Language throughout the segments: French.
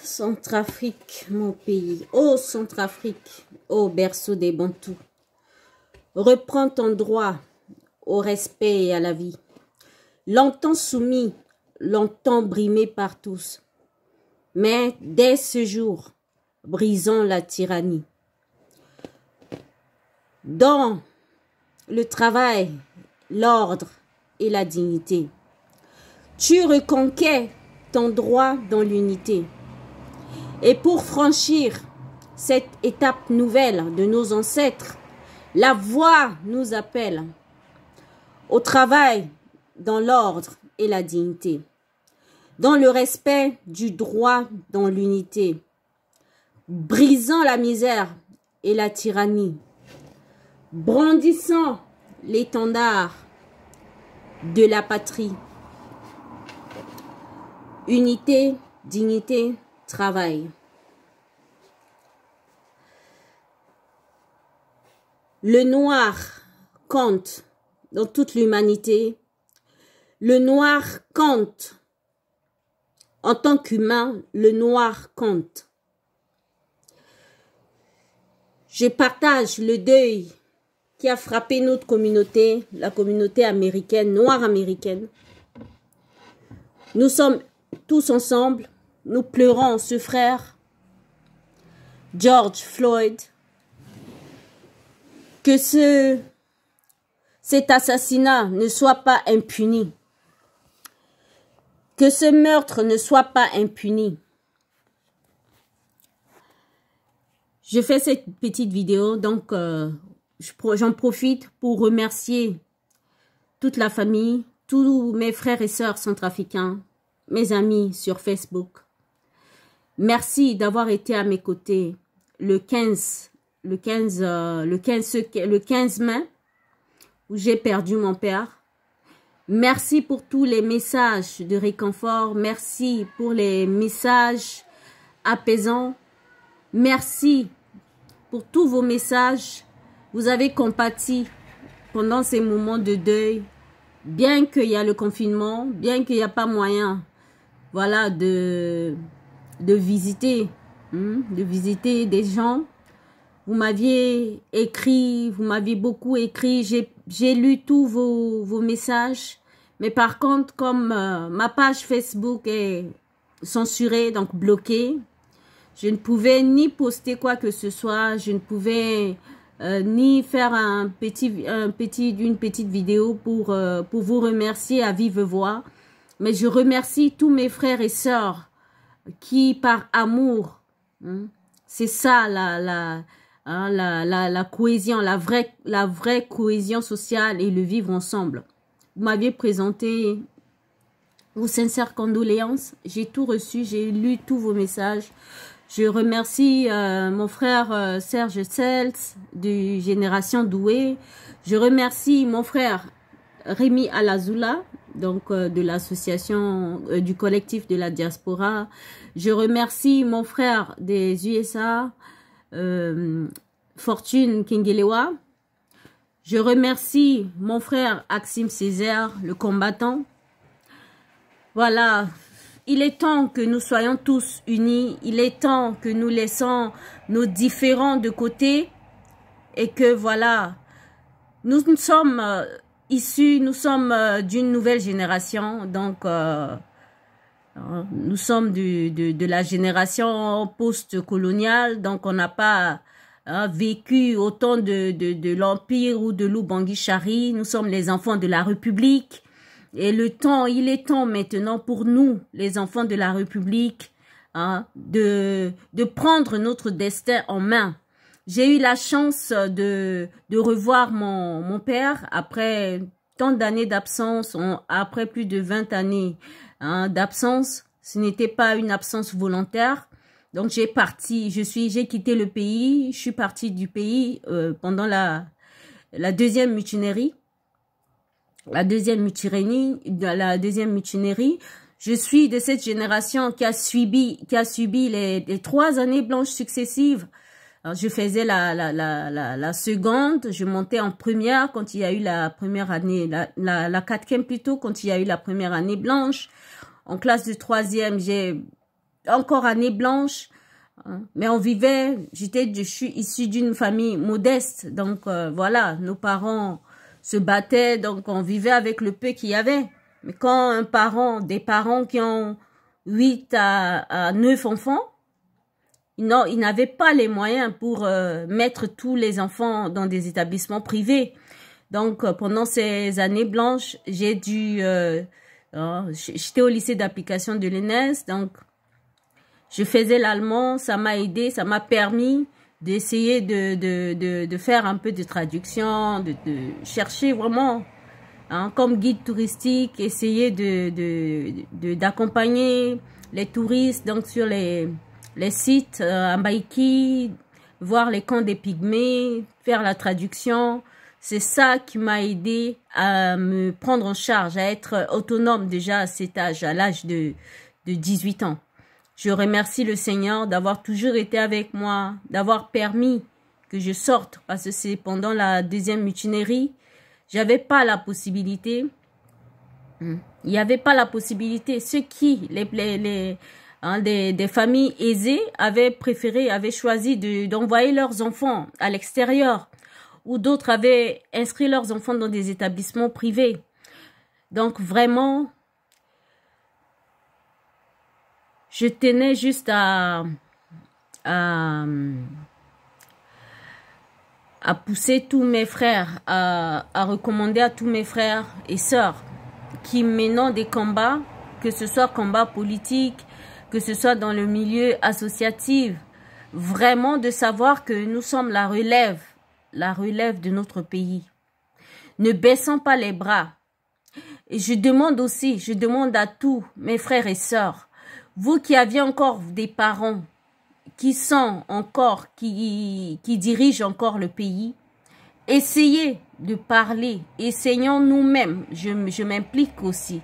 Centrafrique, mon pays. Ô Centrafrique, ô berceau des Bantous. Reprends ton droit au respect et à la vie. Longtemps soumis, longtemps brimé par tous. Mais dès ce jour, brisons la tyrannie. Dans le travail, l'ordre et la dignité, tu reconquais ton droit dans l'unité. Et pour franchir cette étape nouvelle de nos ancêtres, la voix nous appelle au travail dans l'ordre et la dignité, dans le respect du droit dans l'unité, brisant la misère et la tyrannie, brandissant l'étendard de la patrie. Unité, dignité, travail. Le noir compte dans toute l'humanité. Le noir compte. En tant qu'humain, le noir compte. Je partage le deuil qui a frappé notre communauté, la communauté américaine, noire américaine. Nous sommes tous ensemble, nous pleurons ce frère, George Floyd, que cet assassinat ne soit pas impuni, que ce meurtre ne soit pas impuni. Je fais cette petite vidéo, donc j'en profite pour remercier toute la famille, tous mes frères et sœurs centrafricains, mes amis sur Facebook. Merci d'avoir été à mes côtés le 15 mai, où j'ai perdu mon père. Merci pour tous les messages de réconfort. Merci pour les messages apaisants. Merci pour tous vos messages. Vous avez compati pendant ces moments de deuil. Bien qu'il y a le confinement, bien qu'il n'y a pas moyen, voilà, de visiter des gens. Vous m'aviez écrit, vous m'aviez beaucoup écrit, j'ai lu tous vos messages. Mais par contre, comme ma page Facebook est censurée, donc bloquée, je ne pouvais ni poster quoi que ce soit, je ne pouvais ni faire une petite vidéo pour vous remercier à vive voix. Mais je remercie tous mes frères et sœurs qui, par amour, c'est ça la cohésion, la vraie cohésion sociale et le vivre ensemble. Vous m'aviez présenté vos sincères condoléances. J'ai tout reçu, j'ai lu tous vos messages. Je remercie mon frère Serge Seltz de Génération Doué. Je remercie mon frère Rémi Alazoula, donc de l'association du collectif de la diaspora. Je remercie mon frère des USA, Fortune Kingelewa. Je remercie mon frère Axime Césaire, le combattant. Voilà, il est temps que nous soyons tous unis. Il est temps que nous laissons nos différends de côté et que voilà, nous sommes issus, nous sommes d'une nouvelle génération. Donc, nous sommes de la génération post-coloniale. Donc, on n'a pas vécu autant de l'Empire ou de l'Oubangui Chari. Nous sommes les enfants de la République. Et il est temps maintenant pour nous, les enfants de la République, de prendre notre destin en main. J'ai eu la chance de revoir mon père après tant d'années d'absence, après plus de 20 années d'absence. Ce n'était pas une absence volontaire. Donc j'ai quitté le pays, je suis partie du pays pendant la deuxième mutinerie. La deuxième mutinerie. Je suis de cette génération qui a subi les 3 années blanches successives. Alors, je faisais la seconde, je montais en première quand il y a eu la première année, la quatrième plutôt, quand il y a eu la première année blanche. En classe de 3e, j'ai encore année blanche. Mais on vivait, je suis issue d'une famille modeste. Donc voilà, nos parents se battaient, donc on vivait avec le peu qu'il y avait. Mais quand des parents qui ont 8 à 9 enfants, non, ils n'avaient pas les moyens pour mettre tous les enfants dans des établissements privés. Donc, pendant ces années blanches, j'ai dû... j'étais au lycée d'application de l'ENES, donc je faisais l'allemand, ça m'a aidé, ça m'a permis d'essayer de faire un peu de traduction, de chercher vraiment, comme guide touristique, essayer d'accompagner les touristes donc sur les sites à Mbaïki, voir les camps des pygmées, faire la traduction. C'est ça qui m'a aidé à me prendre en charge, à être autonome déjà à cet âge, à l'âge de 18 ans. Je remercie le Seigneur d'avoir toujours été avec moi, d'avoir permis que je sorte, parce que c'est pendant la deuxième mutinerie, j'avais pas la possibilité. Il n'y avait pas la possibilité. Ceux qui, des familles aisées avaient choisi d'envoyer leurs enfants à l'extérieur, ou d'autres avaient inscrit leurs enfants dans des établissements privés. Donc vraiment, je tenais juste à pousser tous mes frères, à recommander à tous mes frères et sœurs qui menant des combats, que ce soit combat politique, que ce soit dans le milieu associatif, vraiment de savoir que nous sommes la relève de notre pays. Ne baissons pas les bras. Et je demande à tous mes frères et sœurs, vous qui aviez encore des parents qui dirigent encore le pays, essayez de parler, essayons nous-mêmes, je m'implique aussi,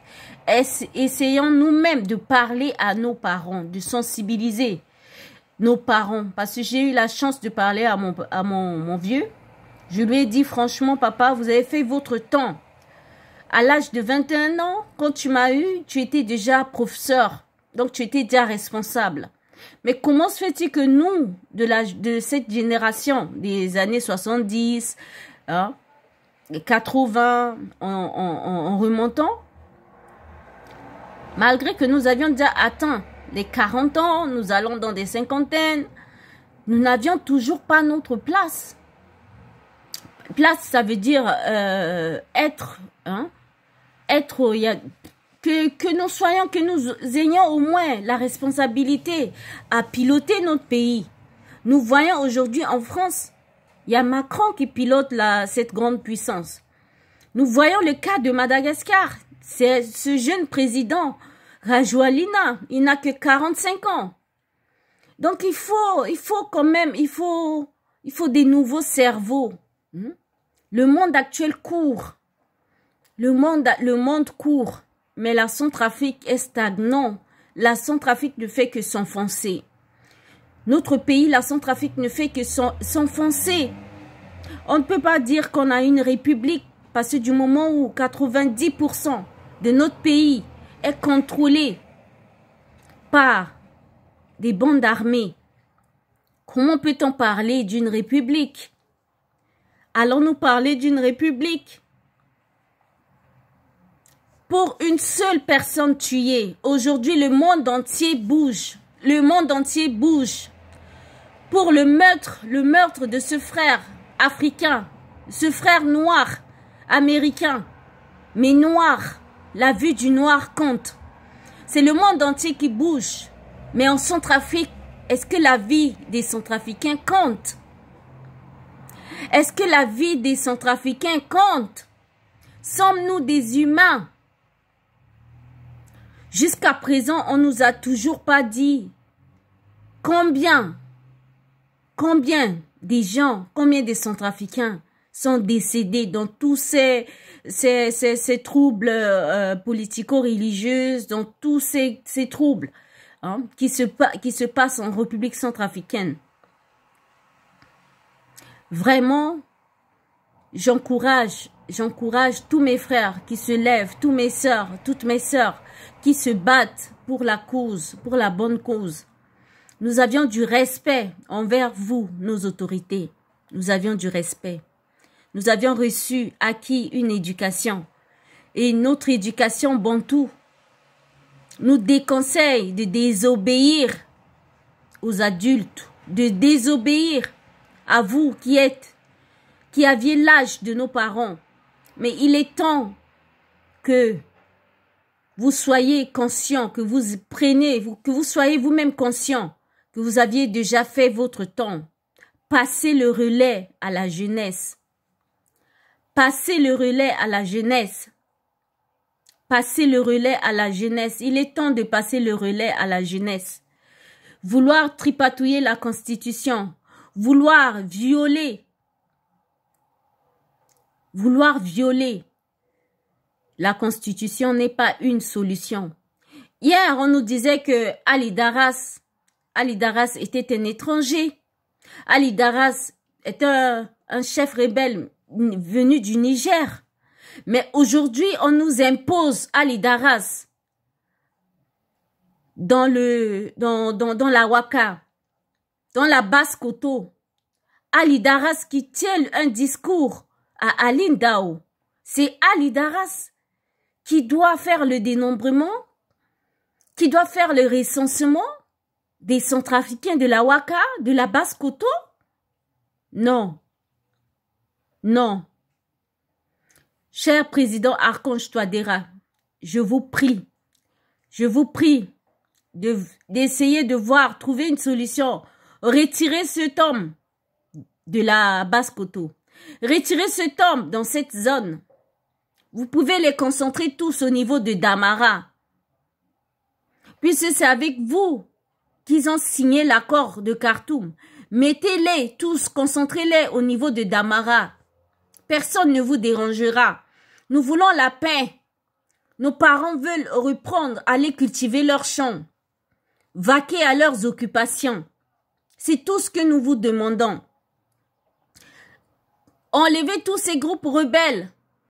essayons nous-mêmes de parler à nos parents, de sensibiliser nos parents, parce que j'ai eu la chance de parler à mon vieux. Je lui ai dit franchement, papa, vous avez fait votre temps. À l'âge de 21 ans, quand tu m'as eu, tu étais déjà professeur, donc tu étais déjà responsable. Mais comment se fait-il que nous, de cette génération des années 70, 80, en remontant, malgré que nous avions déjà atteint les 40 ans, nous allons dans des cinquantaines, nous n'avions toujours pas notre place. Place, ça veut dire être, que nous ayons au moins la responsabilité à piloter notre pays. Nous voyons aujourd'hui en France, il y a Macron qui pilote cette grande puissance. Nous voyons le cas de Madagascar. C'est ce jeune président, Rajoelina, il n'a que 45 ans. Donc il faut quand même, il faut des nouveaux cerveaux. Le monde actuel court. Le monde court. Mais la Centrafrique est stagnant. La Centrafrique ne fait que s'enfoncer. Notre pays, la Centrafrique, ne fait que s'enfoncer. On ne peut pas dire qu'on a une république parce que du moment où 90% de notre pays est contrôlé par des bandes armées, comment peut-on parler d'une république? Allons-nous parler d'une république? Pour une seule personne tuée, aujourd'hui le monde entier bouge. Le monde entier bouge. Pour le meurtre de ce frère africain, ce frère noir, américain, mais noir, la vue du noir compte. C'est le monde entier qui bouge. Mais en Centrafrique, est-ce que la vie des Centrafricains compte? Est-ce que la vie des Centrafricains compte? Sommes-nous des humains? Jusqu'à présent, on nous a toujours pas dit combien des gens, combien des Centrafricains sont décédés dans tous ces troubles politico-religieux, dans tous ces troubles qui se passent en République centrafricaine. Vraiment, j'encourage tous mes frères qui se lèvent, toutes mes sœurs qui se battent pour la cause, pour la bonne cause. Nous avions du respect envers vous, nos autorités. Nous avions du respect. Nous avions acquis une éducation. Et notre éducation bantou nous déconseille de désobéir aux adultes, de désobéir à vous qui aviez l'âge de nos parents. Mais il est temps que vous soyez conscients, que vous soyez vous-même conscients que vous aviez déjà fait votre temps. Passez le relais à la jeunesse. Passez le relais à la jeunesse. Passez le relais à la jeunesse. Il est temps de passer le relais à la jeunesse. Vouloir tripatouiller la Constitution, vouloir violer la Constitution n'est pas une solution. Hier, on nous disait que Ali Daras était un étranger. Ali Daras est un chef rebelle venu du Niger. Mais aujourd'hui, on nous impose Ali Daras dans la Waka, dans la Basse-Koto. Ali Daras qui tient un discours à Aline Dao. C'est Ali Daras qui doit faire le dénombrement, qui doit faire le recensement des Centrafricains de la Waka, de la Basse-Koto? Non. Non. Cher président Archange Touadéra, je vous prie d'essayer de trouver une solution. Retirez cet homme de la Basse-Koto. Retirez cet homme dans cette zone. Vous pouvez les concentrer tous au niveau de Damara. Puisque c'est avec vous qu'ils ont signé l'accord de Khartoum. Mettez-les tous, concentrez-les au niveau de Damara. Personne ne vous dérangera. Nous voulons la paix. Nos parents veulent reprendre, aller cultiver leurs champs, vaquer à leurs occupations. C'est tout ce que nous vous demandons. Enlevez tous ces groupes rebelles